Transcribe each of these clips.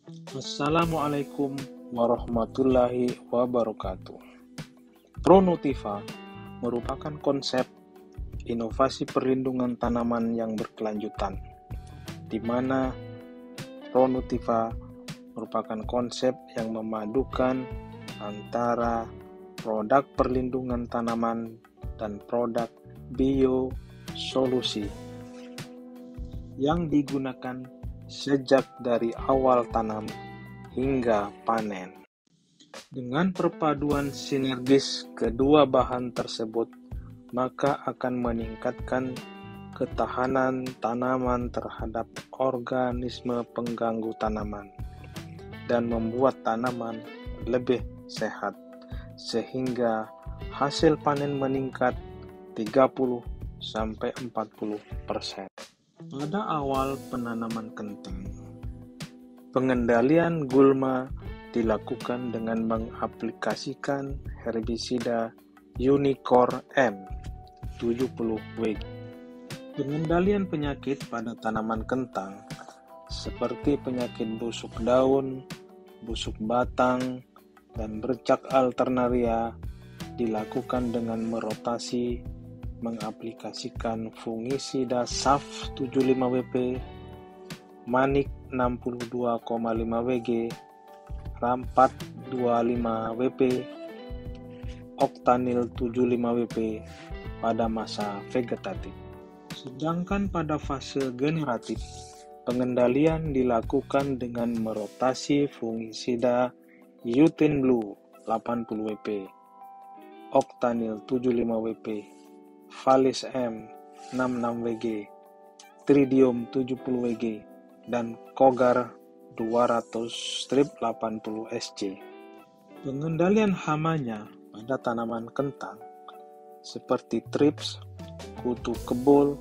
Assalamualaikum warahmatullahi wabarakatuh. Pronutiva merupakan konsep inovasi perlindungan tanaman yang berkelanjutan, di mana Pronutiva merupakan konsep yang memadukan antara produk perlindungan tanaman dan produk biosolusi yang digunakan sejak dari awal tanam hingga panen. Dengan perpaduan sinergis kedua bahan tersebut, maka akan meningkatkan ketahanan tanaman terhadap organisme pengganggu tanaman dan membuat tanaman lebih sehat, sehingga hasil panen meningkat 30-40%. Pada awal penanaman kentang, pengendalian gulma dilakukan dengan mengaplikasikan herbisida Unicore M 70W. Pengendalian penyakit pada tanaman kentang seperti penyakit busuk daun, busuk batang, dan bercak alternaria dilakukan dengan merotasi mengaplikasikan fungisida SAF 75WP, Manik 62,5 Wg, Rampat 25WP, Oktanil 75WP pada masa vegetatif. Sedangkan pada fase generatif, pengendalian dilakukan dengan merotasi fungisida Yutin Blue 80WP, Oktanil 75WP, Valis M 66WG, Tridium 70WG, dan Kogar 200-80SC. Pengendalian hamanya pada tanaman kentang seperti trips, kutu kebul,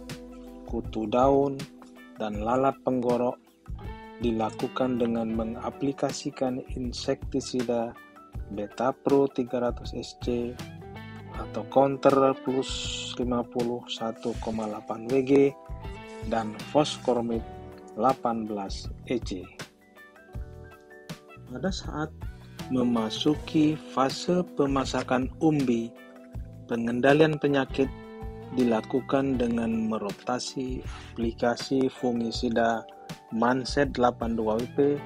kutu daun, dan lalat penggorok dilakukan dengan mengaplikasikan insektisida Betapro 300SC atau Counter Plus 51,8 Wg dan Foskormid 18 EC. Pada saat memasuki fase pemasakan umbi, pengendalian penyakit dilakukan dengan merotasi aplikasi fungisida Manset 82WP,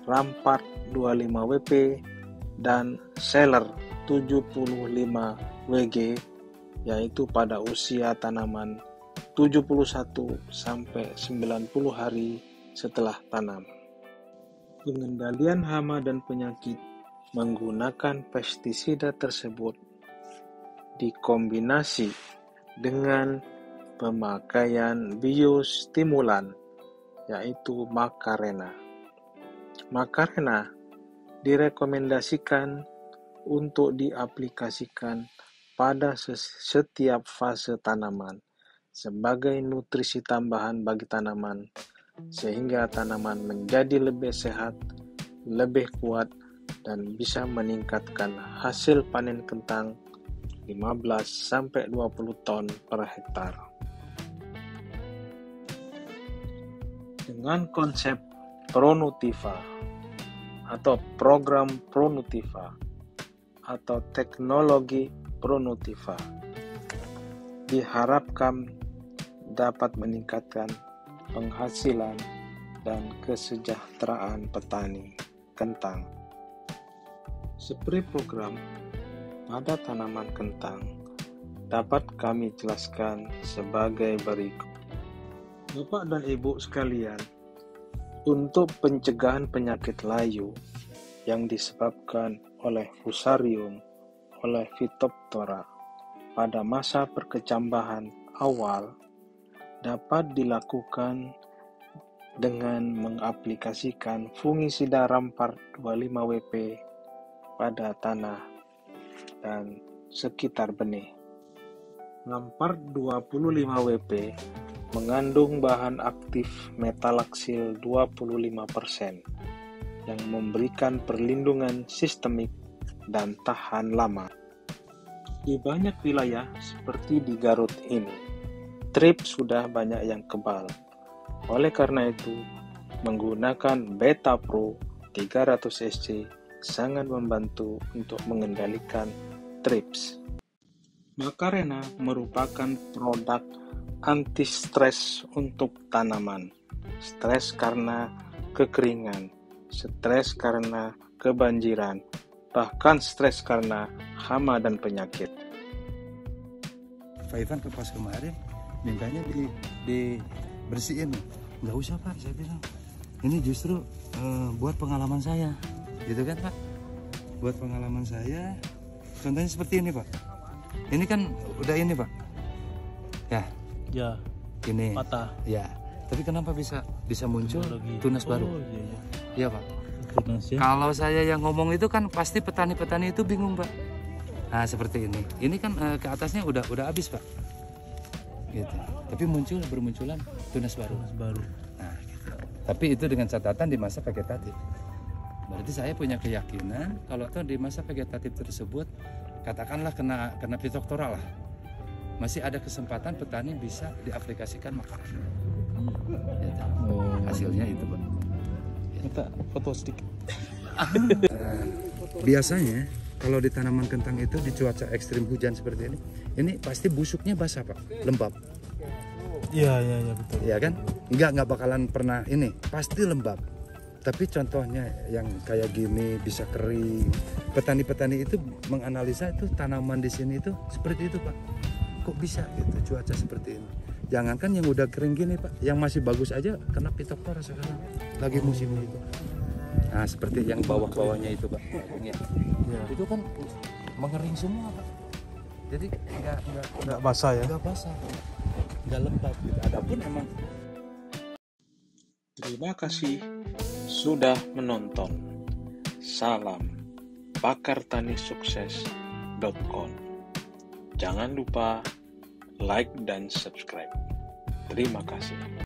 Rampart 25WP, dan Seller 75WG, yaitu pada usia tanaman 71-90 hari setelah tanam. Pengendalian hama dan penyakit menggunakan pestisida tersebut dikombinasi dengan pemakaian biostimulan, yaitu Macarena. Macarena direkomendasikan untuk diaplikasikan pada setiap fase tanaman sebagai nutrisi tambahan bagi tanaman, sehingga tanaman menjadi lebih sehat, lebih kuat, dan bisa meningkatkan hasil panen kentang 15-20 ton per hektar. Dengan konsep Pronutiva atau program Pronutiva atau teknologi Pronutiva diharapkan dapat meningkatkan penghasilan dan kesejahteraan petani kentang. Spray program pada tanaman kentang dapat kami jelaskan sebagai berikut. Bapak dan Ibu sekalian, untuk pencegahan penyakit layu yang disebabkan oleh Fusarium, oleh Phytophthora pada masa perkecambahan awal dapat dilakukan dengan mengaplikasikan fungisida Rampart 25WP pada tanah dan sekitar benih. Rampart 25WP mengandung bahan aktif metalaksil 25% yang memberikan perlindungan sistemik dan tahan lama. Di banyak wilayah seperti di Garut ini, trips sudah banyak yang kebal. Oleh karena itu, Menggunakan Beta Pro 300 SC sangat membantu untuk mengendalikan trips. Macarena merupakan produk anti-stres untuk tanaman. Stres karena kekeringan, stres karena kebanjiran, bahkan stres karena hama dan penyakit. Pak Ivan pas kemarin mintanya dibersihin. Nggak usah Pak, saya bilang. Ini justru buat pengalaman saya, gitu kan Pak? Buat pengalaman saya. Contohnya seperti ini Pak. Ini kan udah ini Pak. Ya. Ini. Patah. Ya. Tapi kenapa bisa muncul tunas baru? Iya Pak. Tunas, ya. Kalau saya yang ngomong itu kan pasti petani-petani itu bingung Pak. Nah seperti ini. Ini kan ke atasnya udah habis Pak. Gitu. Tapi bermunculan tunas baru. Nah, gitu. Tapi itu dengan catatan di masa vegetatif. Berarti saya punya keyakinan kalau di masa vegetatif tersebut, katakanlah kena fitoktora lah, masih ada kesempatan petani bisa diaplikasikan Macarena. Gitu. Hasilnya itu Pak. Minta foto sedikit. Biasanya kalau di tanaman kentang itu di cuaca ekstrim hujan seperti ini pasti busuknya basah Pak, lembab. Iya betul. Iya kan? Nggak bakalan pernah ini, pasti lembab. Tapi contohnya yang kayak gini bisa kering. Petani-petani itu menganalisa itu tanaman di sini itu seperti itu Pak. Kok bisa gitu cuaca seperti ini? Jangankan yang udah kering gini Pak, yang masih bagus aja kena fitoktora sekarang. Lagi musimnya itu. Nah seperti yang bawah-bawahnya itu Pak. Ya. Itu kan mengering semua Pak. Jadi nggak basah ya? Nggak basah, nggak lembab gitu. Adapun emang. Terima kasih sudah menonton. Salam bakartanisukses.com. Jangan lupa like dan subscribe. Terima kasih.